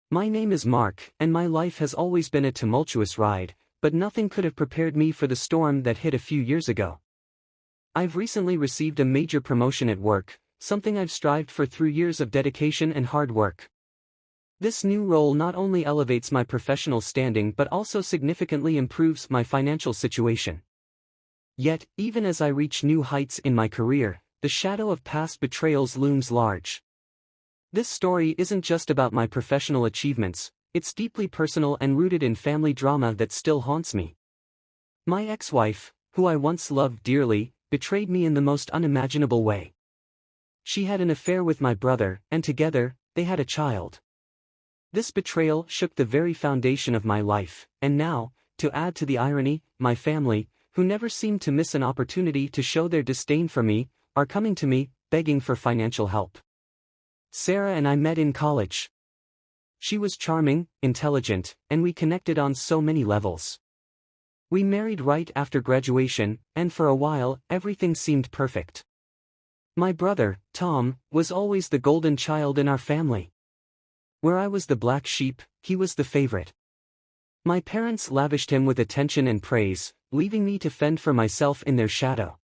My name is Mark, and my life has always been a tumultuous ride, but nothing could have prepared me for the storm that hit a few years ago. I've recently received a major promotion at work, something I've strived for through years of dedication and hard work. This new role not only elevates my professional standing but also significantly improves my financial situation. Yet, even as I reach new heights in my career, the shadow of past betrayals looms large. This story isn't just about my professional achievements, it's deeply personal and rooted in family drama that still haunts me. My ex-wife, who I once loved dearly, betrayed me in the most unimaginable way. She had an affair with my brother, and together, they had a child. This betrayal shook the very foundation of my life, and now, to add to the irony, my family, who never seemed to miss an opportunity to show their disdain for me, are coming to me, begging for financial help. Sarah and I met in college. She was charming, intelligent, and we connected on so many levels. We married right after graduation, and for a while, everything seemed perfect. My brother, Tom, was always the golden child in our family. Where I was the black sheep, he was the favorite. My parents lavished him with attention and praise, leaving me to fend for myself in their shadow.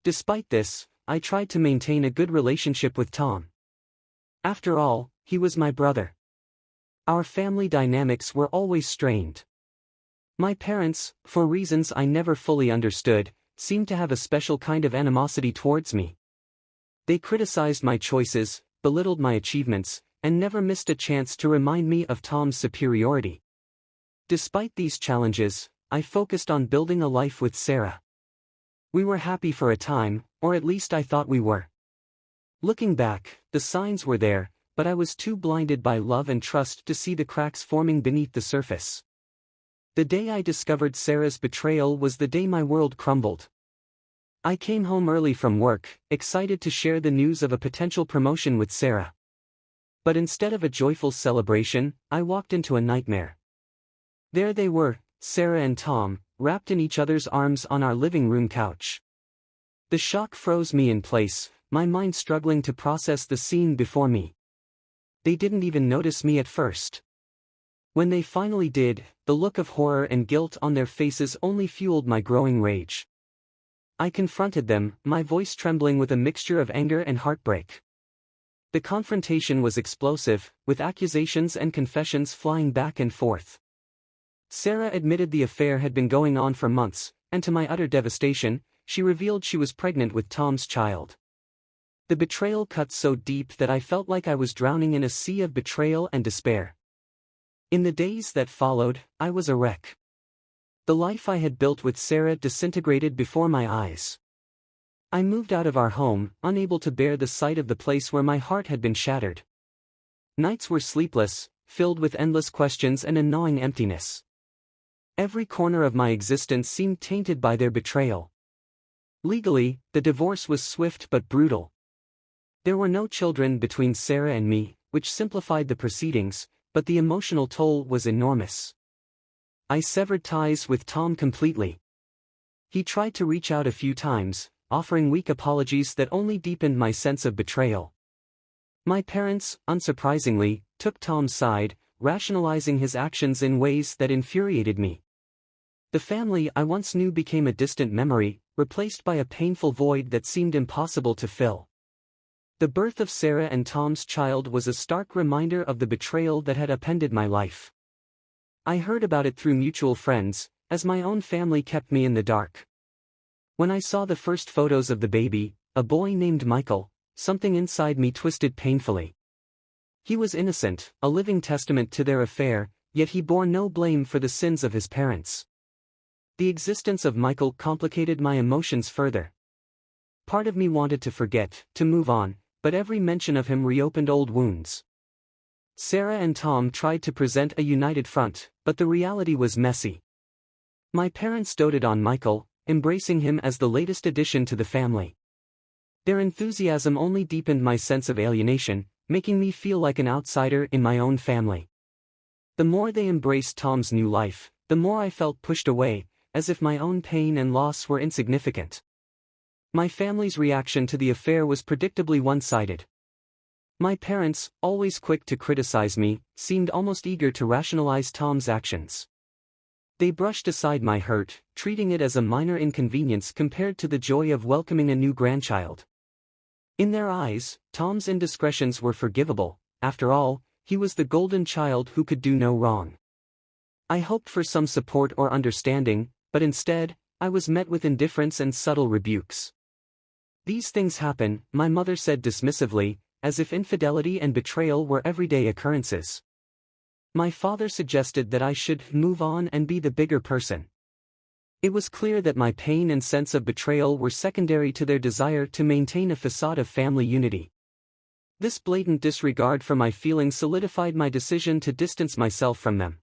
Despite this, I tried to maintain a good relationship with Tom. After all, he was my brother. Our family dynamics were always strained. My parents, for reasons I never fully understood, seemed to have a special kind of animosity towards me. They criticized my choices, belittled my achievements, and never missed a chance to remind me of Tom's superiority. Despite these challenges, I focused on building a life with Sarah. We were happy for a time, or at least I thought we were. Looking back, the signs were there, but I was too blinded by love and trust to see the cracks forming beneath the surface. The day I discovered Sarah's betrayal was the day my world crumbled. I came home early from work, excited to share the news of a potential promotion with Sarah. But instead of a joyful celebration, I walked into a nightmare. There they were, Sarah and Tom, wrapped in each other's arms on our living room couch. The shock froze me in place, my mind struggling to process the scene before me. They didn't even notice me at first. When they finally did, the look of horror and guilt on their faces only fueled my growing rage. I confronted them, my voice trembling with a mixture of anger and heartbreak. The confrontation was explosive, with accusations and confessions flying back and forth. Sarah admitted the affair had been going on for months, and to my utter devastation, she revealed she was pregnant with Tom's child. The betrayal cut so deep that I felt like I was drowning in a sea of betrayal and despair. In the days that followed, I was a wreck. The life I had built with Sarah disintegrated before my eyes. I moved out of our home, unable to bear the sight of the place where my heart had been shattered. Nights were sleepless, filled with endless questions and a gnawing emptiness. Every corner of my existence seemed tainted by their betrayal. Legally, the divorce was swift but brutal. There were no children between Sarah and me, which simplified the proceedings, but the emotional toll was enormous. I severed ties with Tom completely. He tried to reach out a few times, offering weak apologies that only deepened my sense of betrayal. My parents, unsurprisingly, took Tom's side, rationalizing his actions in ways that infuriated me. The family I once knew became a distant memory, replaced by a painful void that seemed impossible to fill. The birth of Sarah and Tom's child was a stark reminder of the betrayal that had upended my life. I heard about it through mutual friends, as my own family kept me in the dark. When I saw the first photos of the baby, a boy named Michael, something inside me twisted painfully. He was innocent, a living testament to their affair, yet he bore no blame for the sins of his parents. The existence of Michael complicated my emotions further. Part of me wanted to forget, to move on, but every mention of him reopened old wounds. Sarah and Tom tried to present a united front, but the reality was messy. My parents doted on Michael, embracing him as the latest addition to the family. Their enthusiasm only deepened my sense of alienation, making me feel like an outsider in my own family. The more they embraced Tom's new life, the more I felt pushed away, as if my own pain and loss were insignificant. My family's reaction to the affair was predictably one-sided. My parents, always quick to criticize me, seemed almost eager to rationalize Tom's actions. They brushed aside my hurt, treating it as a minor inconvenience compared to the joy of welcoming a new grandchild. In their eyes, Tom's indiscretions were forgivable. After all, he was the golden child who could do no wrong. I hoped for some support or understanding, but instead, I was met with indifference and subtle rebukes. "These things happen," my mother said dismissively, as if infidelity and betrayal were everyday occurrences. My father suggested that I should move on and be the bigger person. It was clear that my pain and sense of betrayal were secondary to their desire to maintain a facade of family unity. This blatant disregard for my feelings solidified my decision to distance myself from them.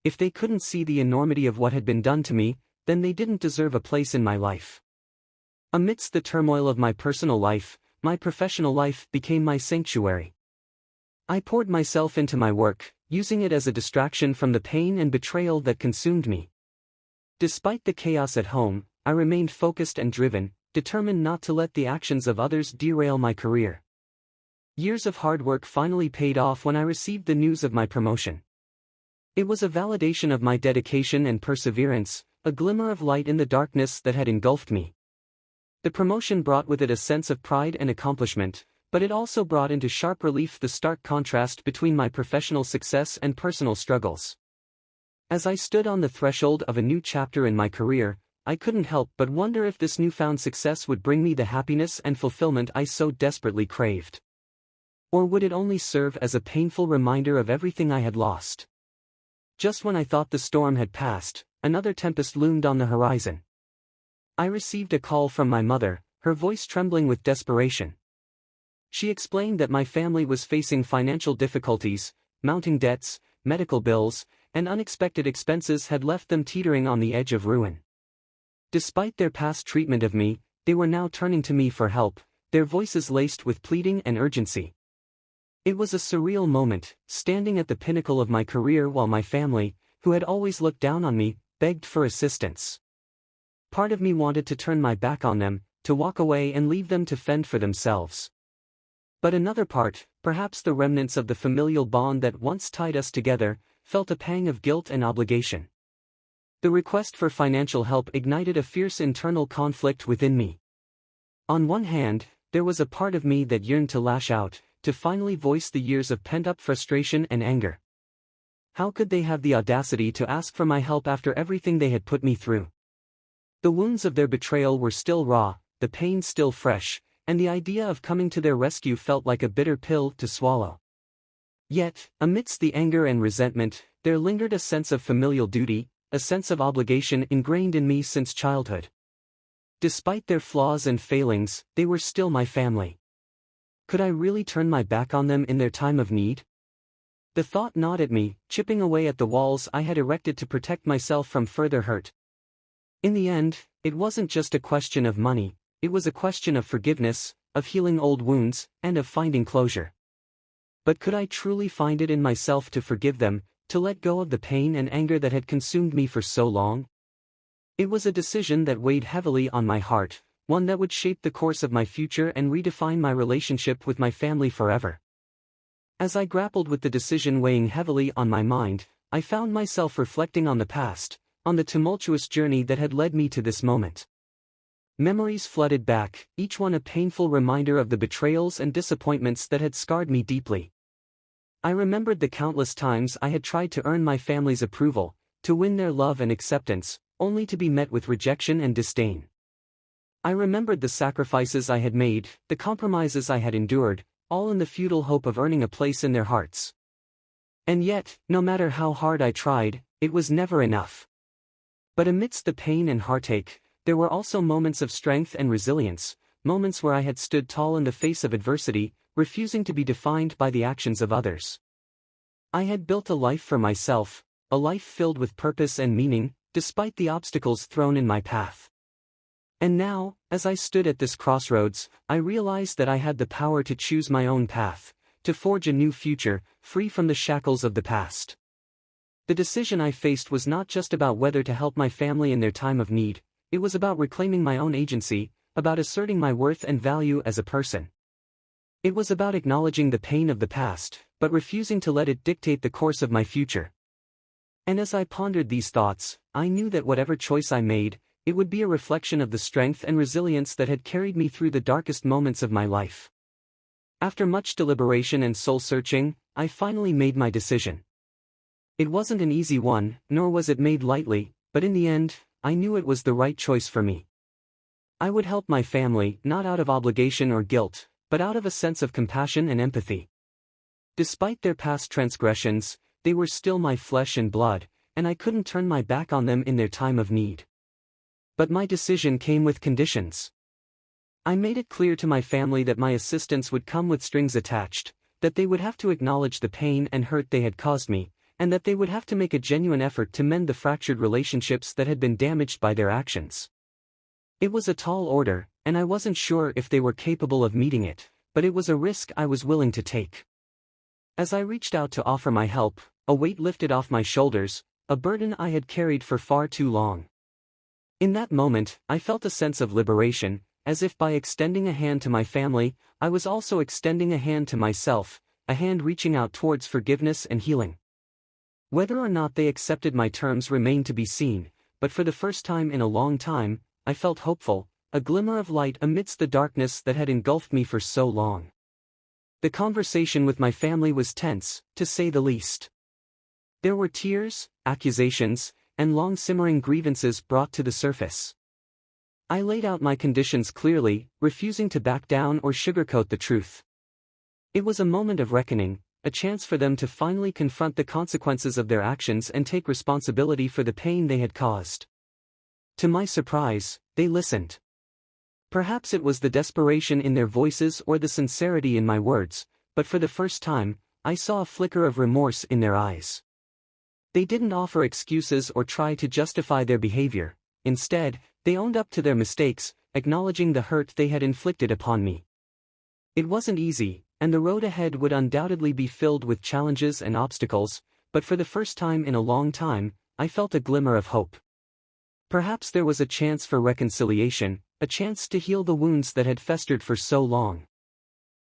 If they couldn't see the enormity of what had been done to me, then they didn't deserve a place in my life. Amidst the turmoil of my personal life, my professional life became my sanctuary. I poured myself into my work, using it as a distraction from the pain and betrayal that consumed me. Despite the chaos at home, I remained focused and driven, determined not to let the actions of others derail my career. Years of hard work finally paid off when I received the news of my promotion. It was a validation of my dedication and perseverance, a glimmer of light in the darkness that had engulfed me. The promotion brought with it a sense of pride and accomplishment, but it also brought into sharp relief the stark contrast between my professional success and personal struggles. As I stood on the threshold of a new chapter in my career, I couldn't help but wonder if this newfound success would bring me the happiness and fulfillment I so desperately craved. Or would it only serve as a painful reminder of everything I had lost? Just when I thought the storm had passed, another tempest loomed on the horizon. I received a call from my mother, her voice trembling with desperation. She explained that my family was facing financial difficulties, mounting debts, medical bills, and unexpected expenses had left them teetering on the edge of ruin. Despite their past treatment of me, they were now turning to me for help, their voices laced with pleading and urgency. It was a surreal moment, standing at the pinnacle of my career while my family, who had always looked down on me, begged for assistance. Part of me wanted to turn my back on them, to walk away and leave them to fend for themselves. But another part, perhaps the remnants of the familial bond that once tied us together, felt a pang of guilt and obligation. The request for financial help ignited a fierce internal conflict within me. On one hand, there was a part of me that yearned to lash out, to finally voice the years of pent-up frustration and anger. How could they have the audacity to ask for my help after everything they had put me through? The wounds of their betrayal were still raw, the pain still fresh, and the idea of coming to their rescue felt like a bitter pill to swallow. Yet, amidst the anger and resentment, there lingered a sense of familial duty, a sense of obligation ingrained in me since childhood. Despite their flaws and failings, they were still my family. Could I really turn my back on them in their time of need? The thought gnawed at me, chipping away at the walls I had erected to protect myself from further hurt. In the end, it wasn't just a question of money, it was a question of forgiveness, of healing old wounds, and of finding closure. But could I truly find it in myself to forgive them, to let go of the pain and anger that had consumed me for so long? It was a decision that weighed heavily on my heart, one that would shape the course of my future and redefine my relationship with my family forever. As I grappled with the decision weighing heavily on my mind, I found myself reflecting on the past, on the tumultuous journey that had led me to this moment. Memories flooded back, each one a painful reminder of the betrayals and disappointments that had scarred me deeply. I remembered the countless times I had tried to earn my family's approval, to win their love and acceptance, only to be met with rejection and disdain. I remembered the sacrifices I had made, the compromises I had endured, all in the futile hope of earning a place in their hearts. And yet, no matter how hard I tried, it was never enough. But amidst the pain and heartache, there were also moments of strength and resilience, moments where I had stood tall in the face of adversity, refusing to be defined by the actions of others. I had built a life for myself, a life filled with purpose and meaning, despite the obstacles thrown in my path. And now, as I stood at this crossroads, I realized that I had the power to choose my own path, to forge a new future, free from the shackles of the past. The decision I faced was not just about whether to help my family in their time of need, it was about reclaiming my own agency, about asserting my worth and value as a person. It was about acknowledging the pain of the past, but refusing to let it dictate the course of my future. And as I pondered these thoughts, I knew that whatever choice I made, it would be a reflection of the strength and resilience that had carried me through the darkest moments of my life. After much deliberation and soul-searching, I finally made my decision. It wasn't an easy one, nor was it made lightly, but in the end, I knew it was the right choice for me. I would help my family, not out of obligation or guilt, but out of a sense of compassion and empathy. Despite their past transgressions, they were still my flesh and blood, and I couldn't turn my back on them in their time of need. But my decision came with conditions. I made it clear to my family that my assistance would come with strings attached, that they would have to acknowledge the pain and hurt they had caused me, and that they would have to make a genuine effort to mend the fractured relationships that had been damaged by their actions. It was a tall order, and I wasn't sure if they were capable of meeting it, but it was a risk I was willing to take. As I reached out to offer my help, a weight lifted off my shoulders, a burden I had carried for far too long. In that moment, I felt a sense of liberation, as if by extending a hand to my family, I was also extending a hand to myself, a hand reaching out towards forgiveness and healing. Whether or not they accepted my terms remained to be seen, but for the first time in a long time, I felt hopeful, a glimmer of light amidst the darkness that had engulfed me for so long. The conversation with my family was tense, to say the least. There were tears, accusations, and long-simmering grievances brought to the surface. I laid out my conditions clearly, refusing to back down or sugarcoat the truth. It was a moment of reckoning, a chance for them to finally confront the consequences of their actions and take responsibility for the pain they had caused. To my surprise, they listened. Perhaps it was the desperation in their voices or the sincerity in my words, but for the first time, I saw a flicker of remorse in their eyes. They didn't offer excuses or try to justify their behavior. Instead, they owned up to their mistakes, acknowledging the hurt they had inflicted upon me. It wasn't easy, and the road ahead would undoubtedly be filled with challenges and obstacles, but for the first time in a long time, I felt a glimmer of hope. Perhaps there was a chance for reconciliation, a chance to heal the wounds that had festered for so long.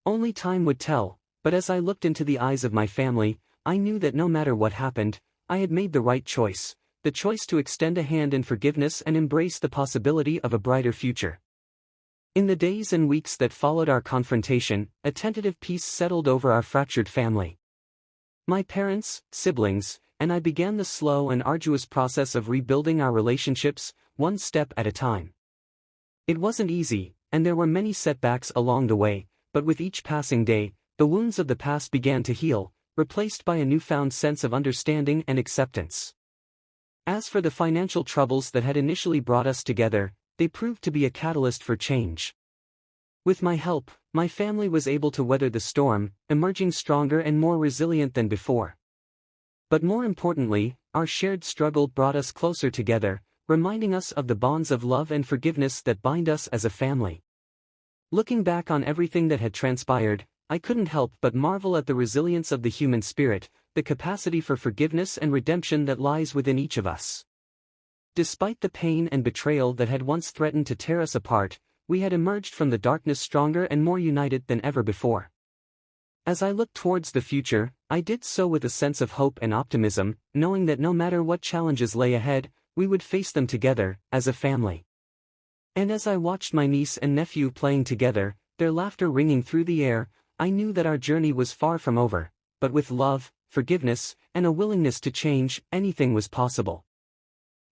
Only time would tell, but as I looked into the eyes of my family, I knew that no matter what happened, I had made the right choice, the choice to extend a hand in forgiveness and embrace the possibility of a brighter future. In the days and weeks that followed our confrontation, a tentative peace settled over our fractured family. My parents, siblings, and I began the slow and arduous process of rebuilding our relationships, one step at a time. It wasn't easy, and there were many setbacks along the way, but with each passing day, the wounds of the past began to heal, replaced by a newfound sense of understanding and acceptance. As for the financial troubles that had initially brought us together, they proved to be a catalyst for change. With my help, my family was able to weather the storm, emerging stronger and more resilient than before. But more importantly, our shared struggle brought us closer together, reminding us of the bonds of love and forgiveness that bind us as a family. Looking back on everything that had transpired, I couldn't help but marvel at the resilience of the human spirit, the capacity for forgiveness and redemption that lies within each of us. Despite the pain and betrayal that had once threatened to tear us apart, we had emerged from the darkness stronger and more united than ever before. As I looked towards the future, I did so with a sense of hope and optimism, knowing that no matter what challenges lay ahead, we would face them together, as a family. And as I watched my niece and nephew playing together, their laughter ringing through the air, I knew that our journey was far from over, but with love, forgiveness, and a willingness to change, anything was possible.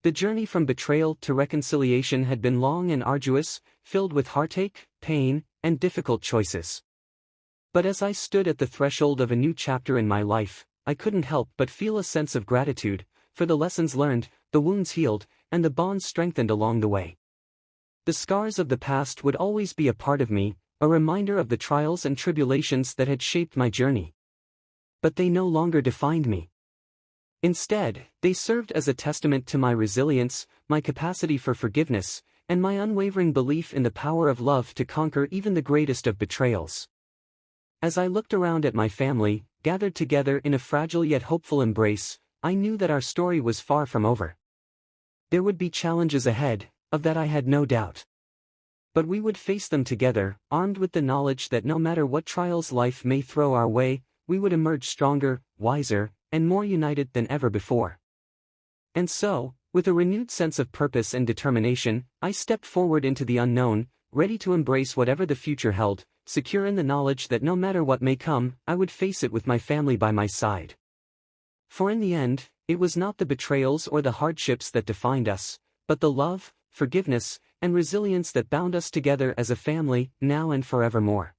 The journey from betrayal to reconciliation had been long and arduous, filled with heartache, pain, and difficult choices. But as I stood at the threshold of a new chapter in my life, I couldn't help but feel a sense of gratitude, for the lessons learned, the wounds healed, and the bonds strengthened along the way. The scars of the past would always be a part of me, a reminder of the trials and tribulations that had shaped my journey. But they no longer defined me. Instead, they served as a testament to my resilience, my capacity for forgiveness, and my unwavering belief in the power of love to conquer even the greatest of betrayals. As I looked around at my family, gathered together in a fragile yet hopeful embrace, I knew that our story was far from over. There would be challenges ahead, of that I had no doubt. But we would face them together, armed with the knowledge that no matter what trials life may throw our way, we would emerge stronger, wiser, and more united than ever before. And so, with a renewed sense of purpose and determination, I stepped forward into the unknown, ready to embrace whatever the future held, secure in the knowledge that no matter what may come, I would face it with my family by my side. For in the end, it was not the betrayals or the hardships that defined us, but the love, forgiveness, and resilience that bound us together as a family, now and forevermore.